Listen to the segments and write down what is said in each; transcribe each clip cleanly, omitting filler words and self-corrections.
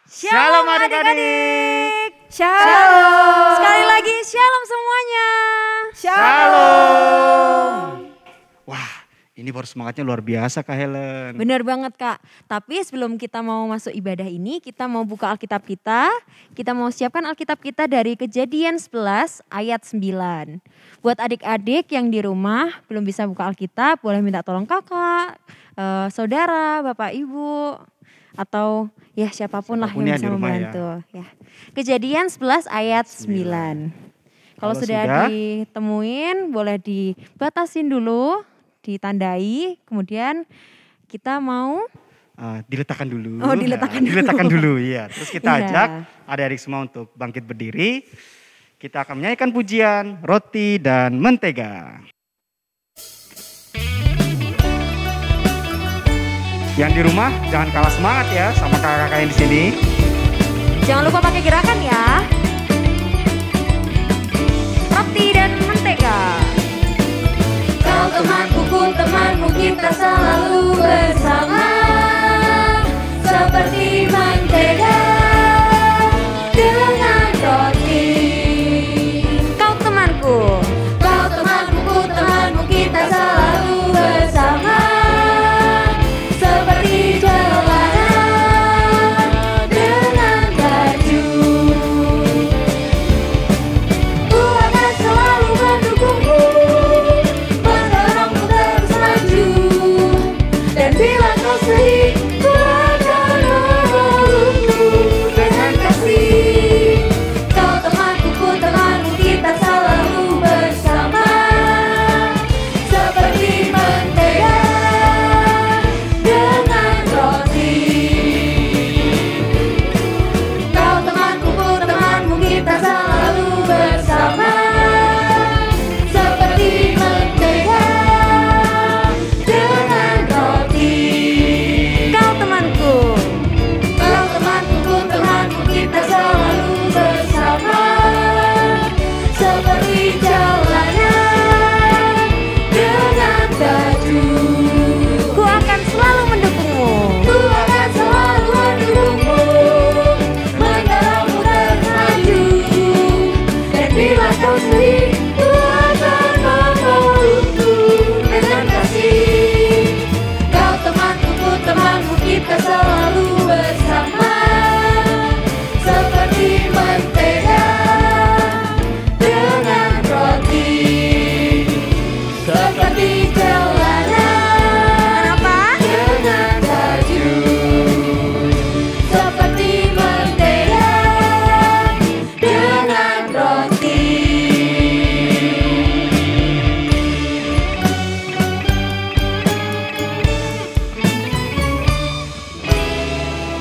Shalom adik-adik. Shalom. Sekali lagi shalom semuanya. Shalom. Wah, ini baru semangatnya luar biasa Kak Helen. Benar banget Kak. Tapi sebelum kita mau masuk ibadah ini, kita mau buka Alkitab kita. Kita mau siapkan Alkitab kita dari Kejadian 11 ayat 9. Buat adik-adik yang di rumah belum bisa buka Alkitab, boleh minta tolong kakak, saudara, bapak, ibu, atau ya siapapun lah yang bisa membantu. Ya. Kejadian 11 ayat 9. Kalau sudah ditemuin boleh dibatasin dulu, ditandai, kemudian kita mau diletakkan dulu. Oh, diletakkan dulu ya. Terus kita ajak adik-adik semua untuk bangkit berdiri. Kita akan menyanyikan pujian Roti dan Mentega. Yang di rumah jangan kalah semangat ya sama kakak-kakak yang di sini. Jangan lupa pakai gerakan ya. Roti dan mentega. Kau temanku, ku temanmu, kita selalu bersama. Seperti mentega dengan roti. Kau temanku, ku temanmu, kita selalu bersama. Seperti celana dengan baju. Ku akan selalu mendukungmu, mendorongmu terus maju. Dan bila kau sedih, ku akan memelukmu dengan kasih. Kau temanku, ku temanmu, kita selalu bersama. Seperti mentega dengan roti. Kau temanku, ku temanmu, kita selalu bersama. Seperti mentega dengan roti. Kau temanku, ku temanmu, kita selalu bersama. Seperti celana dengan baju. Ku akan selalu mendukungmu, mendorongmu terus maju. Dan bila kau sedih, ku akan memelukmu dengan kasih. Kau temanku, ku temanmu, kita selalu bersama. Seperti mentega dengan roti. Seperti celana dengan baju. Seperti mentega dengan roti.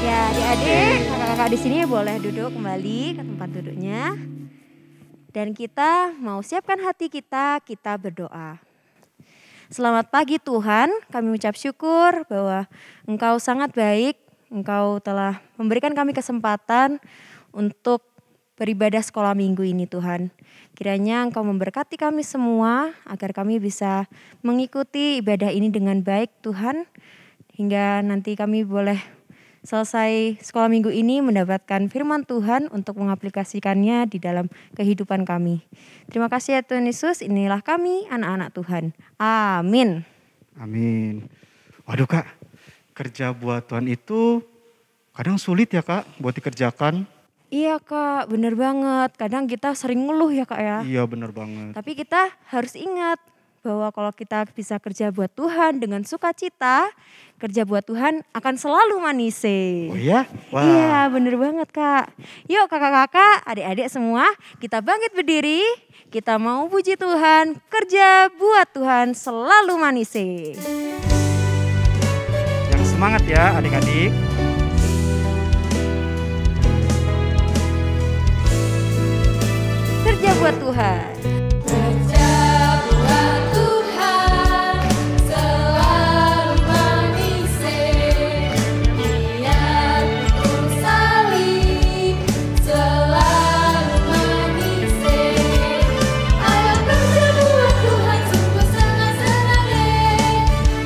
Ya, adik-adik, kakak-kakak di sini boleh duduk kembali ke tempat duduknya. Dan kita mau siapkan hati kita berdoa. Selamat pagi Tuhan, kami ucap syukur bahwa Engkau sangat baik. Engkau telah memberikan kami kesempatan untuk beribadah sekolah minggu ini Tuhan. Kiranya Engkau memberkati kami semua agar kami bisa mengikuti ibadah ini dengan baik Tuhan. Hingga nanti kami boleh selesai sekolah minggu ini mendapatkan firman Tuhan untuk mengaplikasikannya di dalam kehidupan kami. Terima kasih ya Tuhan Yesus, inilah kami anak-anak Tuhan. Amin. Amin. Waduh Kak, kerja buat Tuhan itu kadang sulit ya Kak buat dikerjakan. Iya Kak, benar banget. Kadang kita sering ngeluh ya Kak ya. Iya benar banget. Tapi kita harus ingat bahwa kalau kita bisa kerja buat Tuhan dengan sukacita, kerja buat Tuhan akan selalu manis. Oh iya? Wah. Iya bener banget Kak. Yuk kakak-kakak, adik-adik semua, kita bangkit berdiri. Kita mau puji Tuhan, kerja buat Tuhan selalu manis. Yang semangat ya adik-adik. Kerja buat Tuhan.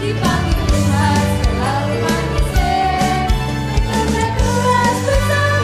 Dipanggil Tuhan selalu manis. Kerja keras bersama.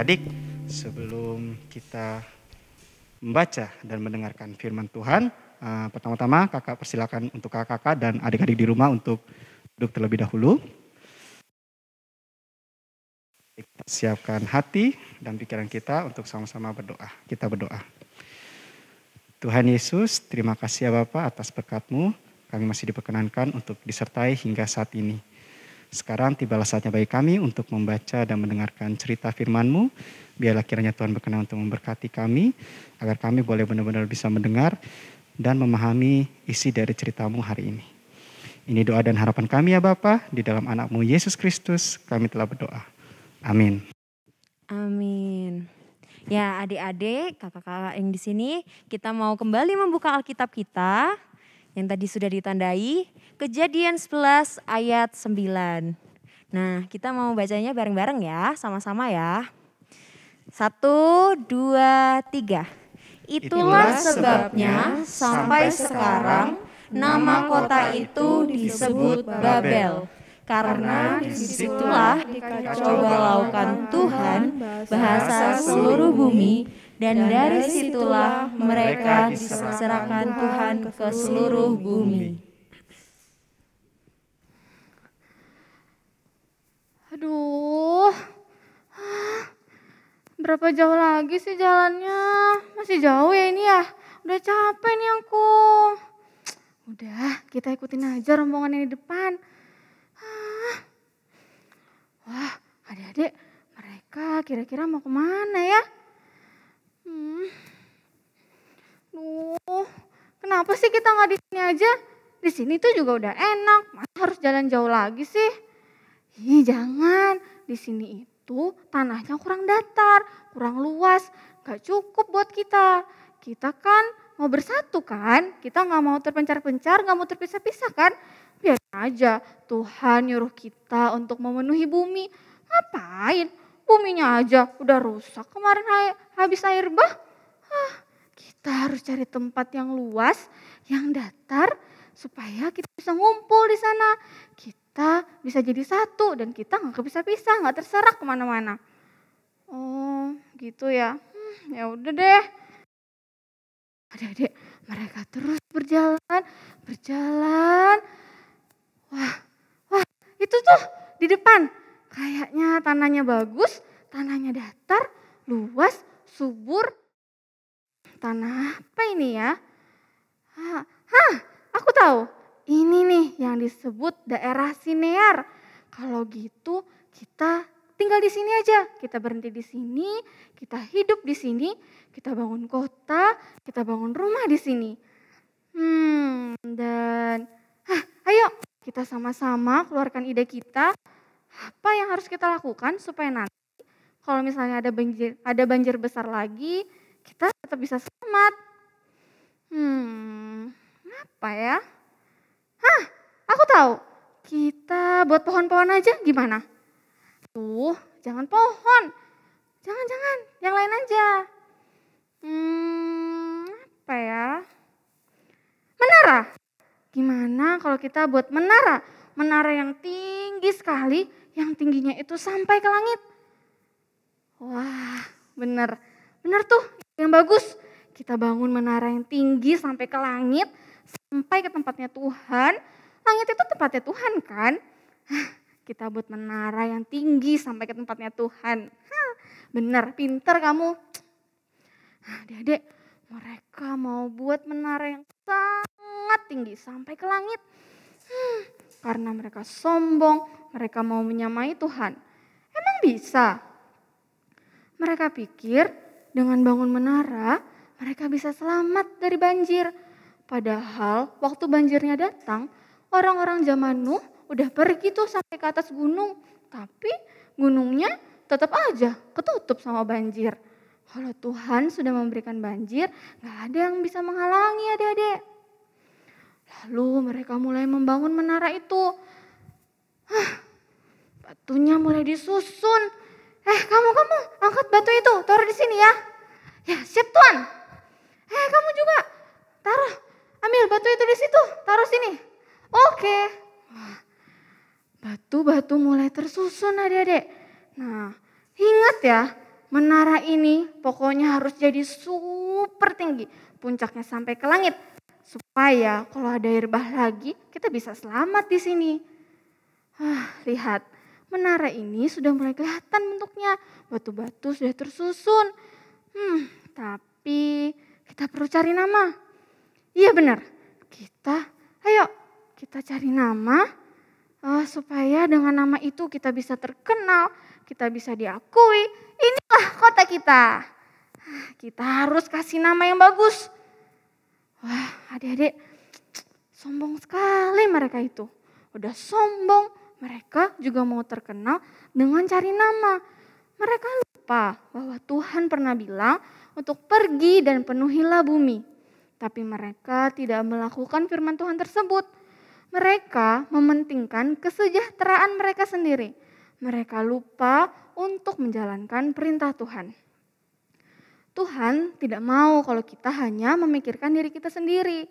adik-adik, sebelum kita membaca dan mendengarkan firman Tuhan, pertama-tama kakak persilakan untuk kakak dan adik-adik di rumah untuk duduk terlebih dahulu. Kita siapkan hati dan pikiran kita untuk sama-sama berdoa. Kita berdoa. Tuhan Yesus, terima kasih ya Bapa atas berkat-Mu. Kami masih diperkenankan untuk disertai hingga saat ini. Sekarang tibalah saatnya bagi kami untuk membaca dan mendengarkan cerita firman-Mu. Biarlah kiranya Tuhan berkenan untuk memberkati kami, agar kami boleh benar-benar bisa mendengar dan memahami isi dari cerita-Mu hari ini. Ini doa dan harapan kami ya Bapa, di dalam anak-Mu Yesus Kristus kami telah berdoa. Amin. Amin. Ya adik-adik, kakak-kakak yang di sini, kita mau kembali membuka Alkitab kita yang tadi sudah ditandai, Kejadian 11 ayat 9. Nah, kita mau bacanya bareng-bareng ya, sama-sama ya. 1, 2, 3. Itulah sebabnya sampai sekarang nama kota itu disebut Babel. Karena disitulah dikacaubalaukan Tuhan bahasa seluruh bumi, dan dari situlah mereka diserahkan Tuhan ke seluruh bumi. Aduh, berapa jauh lagi sih jalannya? Masih jauh ya ini ya? Udah capek nih aku. Udah, kita ikutin aja rombongan yang di depan. Wah, adik-adik, mereka kira-kira mau kemana ya? Kenapa sih kita nggak di sini aja? Di sini tuh juga udah enak, masa harus jalan jauh lagi sih? Ih, jangan, di sini itu tanahnya kurang datar, kurang luas, nggak cukup buat kita. Kita kan mau bersatu kan, kita nggak mau terpencar-pencar, nggak mau terpisah-pisah kan? Biar aja Tuhan nyuruh kita untuk memenuhi bumi. Ngapain? Buminya aja udah rusak kemarin habis air bah. Kita harus cari tempat yang luas, yang datar, supaya kita bisa ngumpul di sana. Kita bisa jadi satu dan kita nggak kepisah-pisah, nggak terserak kemana-mana. Oh gitu ya, ya udah deh. Adik-adik, mereka terus berjalan. Wah, itu tuh di depan. Kayaknya tanahnya bagus, tanahnya datar, luas, subur. Tanah apa ini ya? Aku tahu. Ini nih yang disebut daerah Sinear. Kalau gitu kita tinggal di sini aja. Kita berhenti di sini, kita hidup di sini, kita bangun kota, kita bangun rumah di sini. Ayo kita sama-sama keluarkan ide kita. Apa yang harus kita lakukan supaya nanti kalau misalnya ada banjir besar lagi, kita tetap bisa selamat. Apa ya? Aku tahu. Kita buat pohon-pohon aja gimana? Tuh, jangan pohon. Jangan, yang lain aja. Apa ya? Menara. Gimana kalau kita buat menara? Menara yang tinggi sekali, yang tingginya itu sampai ke langit. Wah, bener tuh, yang bagus. Kita bangun menara yang tinggi sampai ke langit, sampai ke tempatnya Tuhan. Langit itu tempatnya Tuhan kan? Kita buat menara yang tinggi sampai ke tempatnya Tuhan. Bener, pinter kamu. Adik-adik, mereka mau buat menara yang sangat tinggi sampai ke langit. Karena mereka sombong, mereka mau menyamai Tuhan. Emang bisa? Mereka pikir dengan bangun menara, mereka bisa selamat dari banjir. Padahal waktu banjirnya datang, orang-orang zaman Nuh udah pergi tuh sampai ke atas gunung. Tapi gunungnya tetap aja ketutup sama banjir. Kalau Tuhan sudah memberikan banjir, gak ada yang bisa menghalangi adik-adik. Lalu mereka mulai membangun menara itu. Batunya mulai disusun. Kamu angkat batu itu, taruh di sini ya. Ya, siap Tuhan. Kamu juga taruh, ambil batu itu di situ, taruh sini. Oke. Batu-batu mulai tersusun adik-adik. Nah, ingat ya, menara ini pokoknya harus jadi super tinggi, puncaknya sampai ke langit. Supaya kalau ada air bah lagi, kita bisa selamat di sini. Lihat, menara ini sudah mulai kelihatan bentuknya. Batu-batu sudah tersusun. Tapi kita perlu cari nama. Iya benar, ayo kita cari nama supaya dengan nama itu kita bisa terkenal, kita bisa diakui. Inilah kota kita. Kita harus kasih nama yang bagus. Wah, adik-adik, sombong sekali mereka itu. Udah sombong, mereka juga mau terkenal dengan cari nama. Mereka lupa bahwa Tuhan pernah bilang untuk pergi dan penuhilah bumi. Tapi mereka tidak melakukan firman Tuhan tersebut. Mereka mementingkan kesejahteraan mereka sendiri. Mereka lupa untuk menjalankan perintah Tuhan. Tuhan tidak mau kalau kita hanya memikirkan diri kita sendiri.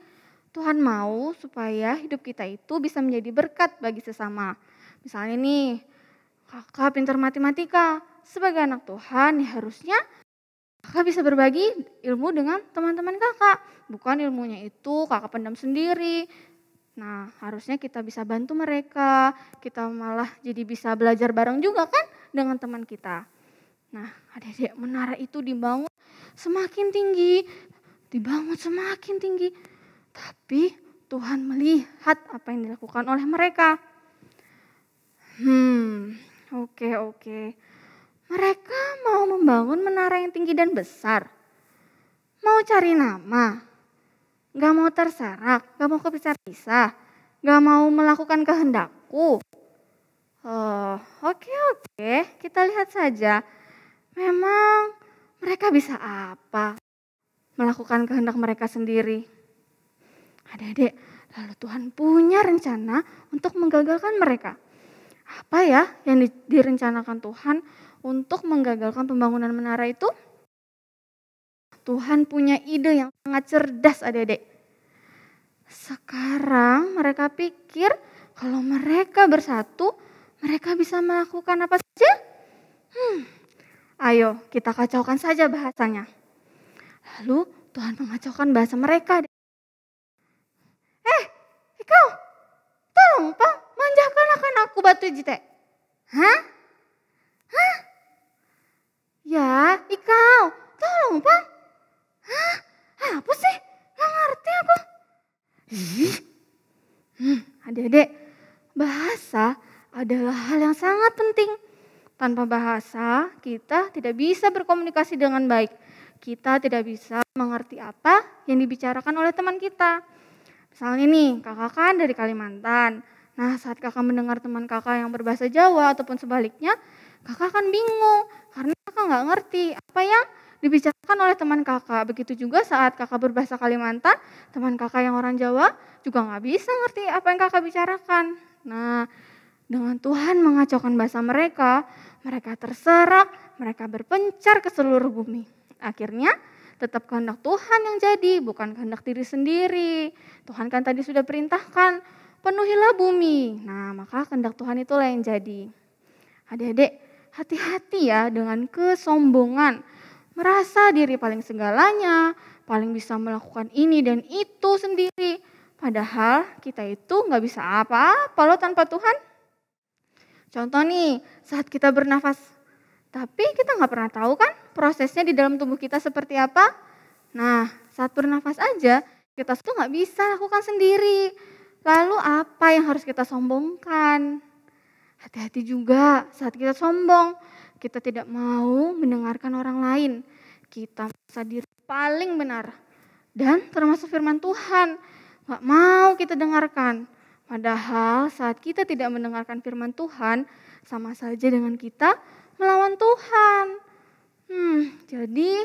Tuhan mau supaya hidup kita itu bisa menjadi berkat bagi sesama. Misalnya nih, kakak pintar matematika. Sebagai anak Tuhan ya harusnya kakak bisa berbagi ilmu dengan teman-teman kakak. Bukan ilmunya itu kakak pendam sendiri. Nah, harusnya kita bisa bantu mereka. Kita malah jadi bisa belajar bareng juga kan dengan teman kita. Nah, adik-adik, menara itu dibangun semakin tinggi. Dibangun semakin tinggi. Tapi Tuhan melihat apa yang dilakukan oleh mereka. Oke. Mereka mau membangun menara yang tinggi dan besar. Mau cari nama. Gak mau terserak, gak mau kepisah-pisah. Gak mau melakukan kehendakku. Oke, kita lihat saja. Memang mereka bisa apa? Melakukan kehendak mereka sendiri. Adik-adik, lalu Tuhan punya rencana untuk menggagalkan mereka. Apa ya yang direncanakan Tuhan untuk menggagalkan pembangunan menara itu? Tuhan punya ide yang sangat cerdas, adik-adik. Sekarang mereka pikir kalau mereka bersatu, mereka bisa melakukan apa saja? Ayo kita kacaukan saja bahasanya. Lalu Tuhan mengacaukan bahasa mereka. Ikau, tolong Pak, manjakan akan aku batu jite. Hah? Ya, Ikau, tolong Pak. Hah? Apa sih? Gak ngerti aku. Adik-adik, bahasa adalah hal yang sangat penting. Tanpa bahasa, kita tidak bisa berkomunikasi dengan baik. Kita tidak bisa mengerti apa yang dibicarakan oleh teman kita. Misalnya nih, kakak kan dari Kalimantan. Nah, saat kakak mendengar teman kakak yang berbahasa Jawa ataupun sebaliknya, kakak kan bingung karena kakak nggak ngerti apa yang dibicarakan oleh teman kakak. Begitu juga saat kakak berbahasa Kalimantan, teman kakak yang orang Jawa juga nggak bisa ngerti apa yang kakak bicarakan. Nah, dengan Tuhan mengacaukan bahasa mereka, mereka terserak, mereka berpencar ke seluruh bumi. Akhirnya tetap kehendak Tuhan yang jadi, bukan kehendak diri sendiri. Tuhan kan tadi sudah perintahkan, penuhilah bumi. Nah, maka kehendak Tuhan itulah yang jadi. Adik-adik, hati-hati ya dengan kesombongan. Merasa diri paling segalanya, paling bisa melakukan ini dan itu sendiri. Padahal kita itu gak bisa apa-apa loh tanpa Tuhan. Contoh nih, saat kita bernafas. Tapi kita gak pernah tahu kan prosesnya di dalam tubuh kita seperti apa. Nah, saat bernafas aja kita tuh gak bisa lakukan sendiri. Lalu apa yang harus kita sombongkan? Hati-hati juga saat kita sombong. Kita tidak mau mendengarkan orang lain. Kita merasa diri paling benar. Dan termasuk firman Tuhan. Gak mau kita dengarkan. Padahal saat kita tidak mendengarkan firman Tuhan, sama saja dengan kita melawan Tuhan. Jadi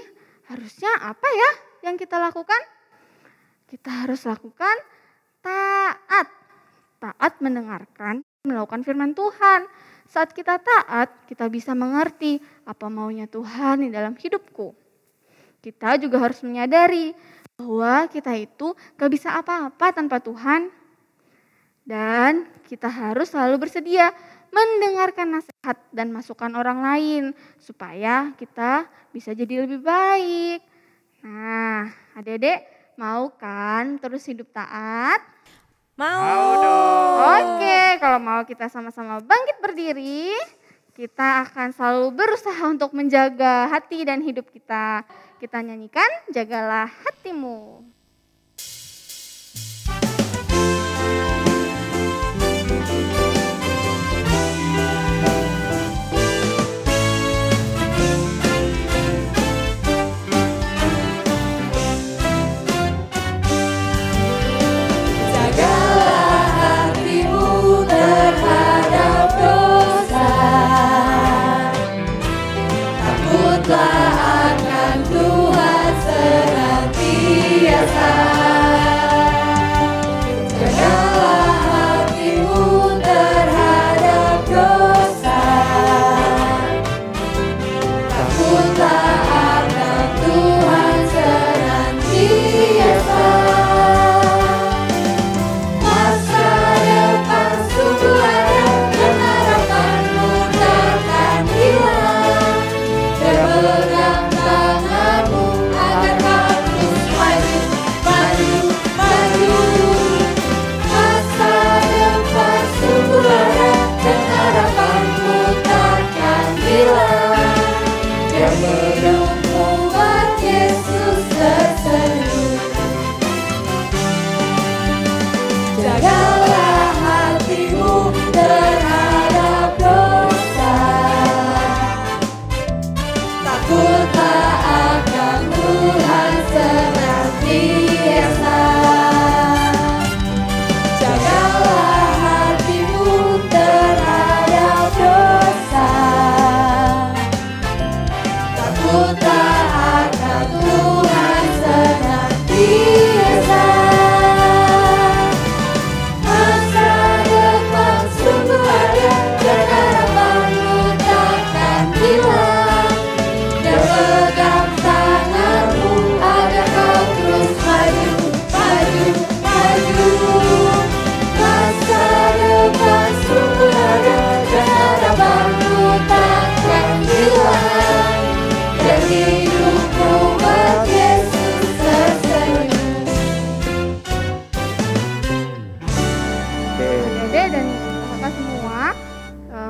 harusnya apa ya yang kita lakukan? Kita harus lakukan taat. Taat mendengarkan, melakukan firman Tuhan. Saat kita taat, kita bisa mengerti apa maunya Tuhan di dalam hidupku. Kita juga harus menyadari bahwa kita itu gak bisa apa-apa tanpa Tuhan. Dan Dan kita harus selalu bersedia mendengarkan nasihat dan masukan orang lain supaya kita bisa jadi lebih baik. Nah, adik-adik mau kan terus hidup taat? Mau. Oke, kalau mau kita sama-sama bangkit berdiri. Kita akan selalu berusaha untuk menjaga hati dan hidup kita. Kita nyanyikan Jagalah Hatimu.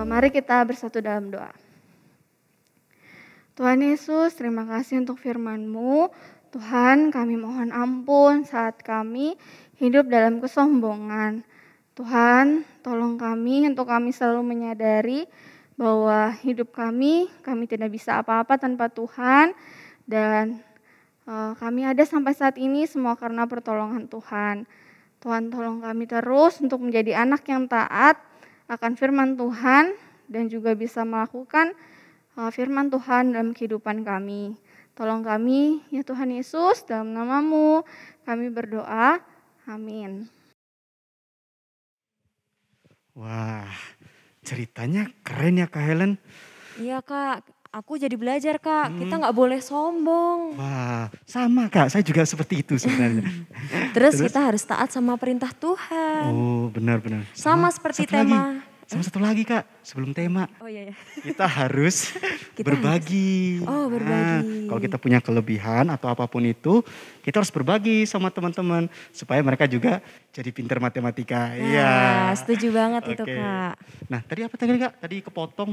Mari kita bersatu dalam doa. Tuhan Yesus, terima kasih untuk firman-Mu. Tuhan, kami mohon ampun saat kami hidup dalam kesombongan. Tuhan, tolong kami untuk kami selalu menyadari bahwa hidup kami tidak bisa apa-apa tanpa Tuhan. Dan kami ada sampai saat ini semua karena pertolongan Tuhan. Tuhan, tolong kami terus untuk menjadi anak yang taat akan firman Tuhan dan juga bisa melakukan firman Tuhan dalam kehidupan kami. Tolong kami ya Tuhan Yesus, dalam nama-Mu kami berdoa. Amin. Wah, ceritanya keren ya Kak Helen. Iya Kak, aku jadi belajar Kak, kita nggak boleh sombong. Wah, sama Kak, saya juga seperti itu sebenarnya. Terus kita harus taat sama perintah Tuhan. Oh, benar-benar. Sama seperti tema. Sama satu lagi Kak, sebelum tema. Oh iya ya. Kita harus berbagi. Oh, berbagi. Kalau kita punya kelebihan atau apapun itu, kita harus berbagi sama teman-teman supaya mereka juga jadi pintar matematika. Iya. Setuju banget itu Kak. Nah, tadi apa tadi Kak? Tadi kepotong.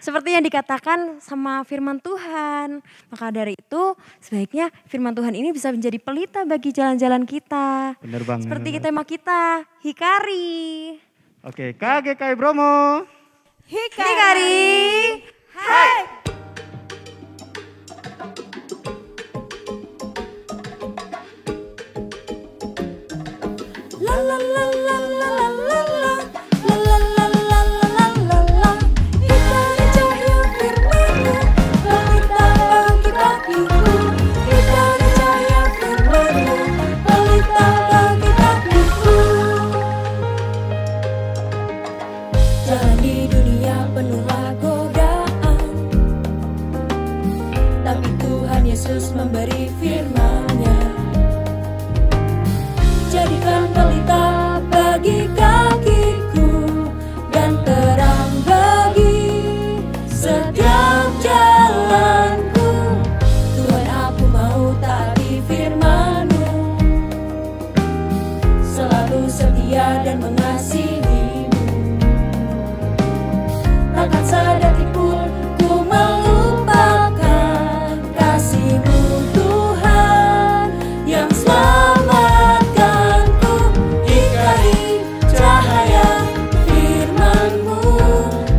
Seperti yang dikatakan sama firman Tuhan. Maka dari itu sebaiknya firman Tuhan ini bisa menjadi pelita bagi jalan-jalan kita. Benar banget. Seperti tema kita, Hikari. Oke, KGKI Bromo. Hikari. Hai. La la la la la la la. Yesus memberi firman-Nya. Jadikan pelita setia dan mengasihimu. Takkan sedetik pun ku melupakan kasih-Mu Tuhan yang selamatkanku. Ikari cahaya firman-Mu,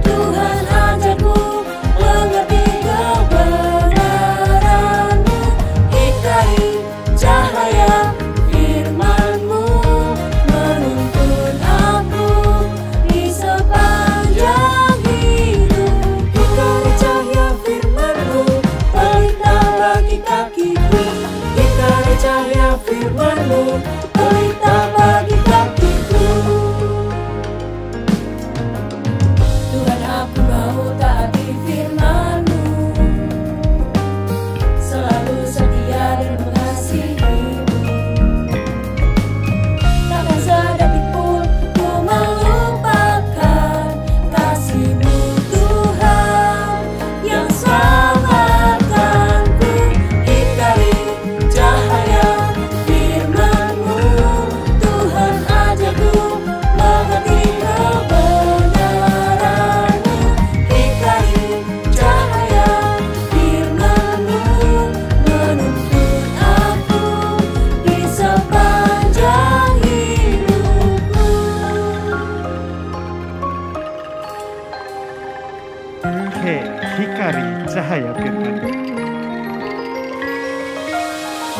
Tuhan ajarku mengerti kebenaran-Mu. Ikari cahaya firman-Mu, menuntun aku di sepanjang hidup. Ikari cahaya firman-Mu, pelita bagi kakiku. Ikari cahaya firman-Mu, pelita bagi kakiku. Tuhan, aku mau taati firman-Mu, selalu setia dan mengasihimu. Takkan sedetik pun ku melupakan kasih-Mu Tuhan yang selamatkanku. Ikari cahaya firman-Mu, Tuhan ajarku mengerti kebenaran-Mu. Ikari cahaya firman-Mu, menuntun aku di sepanjang hidupku. Oke, hikari cahaya firman.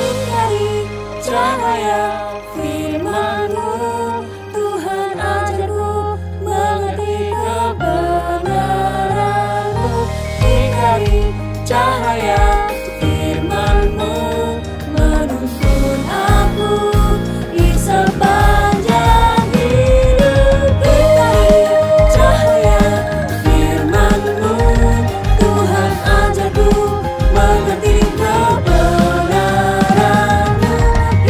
Ikari cahaya firman-Mu, Tuhan ajarku mengerti kebenaran-Mu. Ikari cahaya firman-Mu, menuntun aku di sepanjang hidup. Ikari cahaya firman-Mu, Tuhan ajarku mengerti kebenaran-Mu.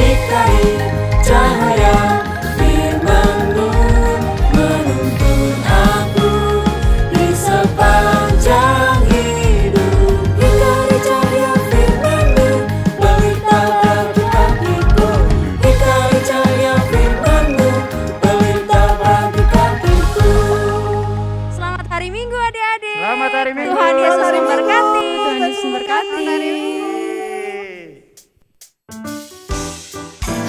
Ikari cahaya firman-Mu, menuntun aku di sepanjang hidup. Ikari cahaya firman-Mu, pelita bagi kakiku. Ikari cahaya firman-Mu, pelita bagi kakiku. Selamat hari Minggu adik-adik. Selamat hari Minggu. Tuhan Yesus Selamat hari Minggu. memberkati. Tuhan Yesus memberkati.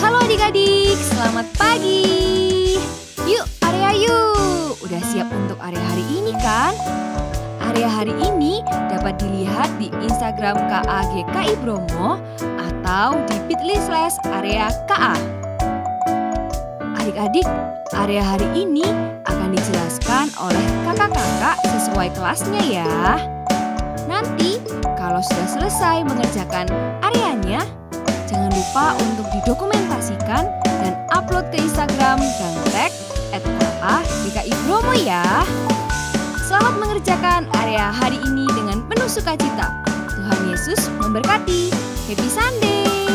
Halo adik-adik, selamat pagi. Yuk area yuk. Udah siap untuk area hari ini kan? Area hari ini dapat dilihat di Instagram KAGKI Bromo atau di bit.ly/area-KA. Adik-adik, area hari ini akan dijelaskan oleh kakak-kakak sesuai kelasnya ya. Nanti kalau sudah selesai mengerjakan areanya, jangan lupa untuk didokumentasikan dan upload ke Instagram dan tag @KA-GKI Bromo ya. Selamat mengerjakan area hari ini dengan penuh sukacita. Tuhan Yesus memberkati. Happy Sunday!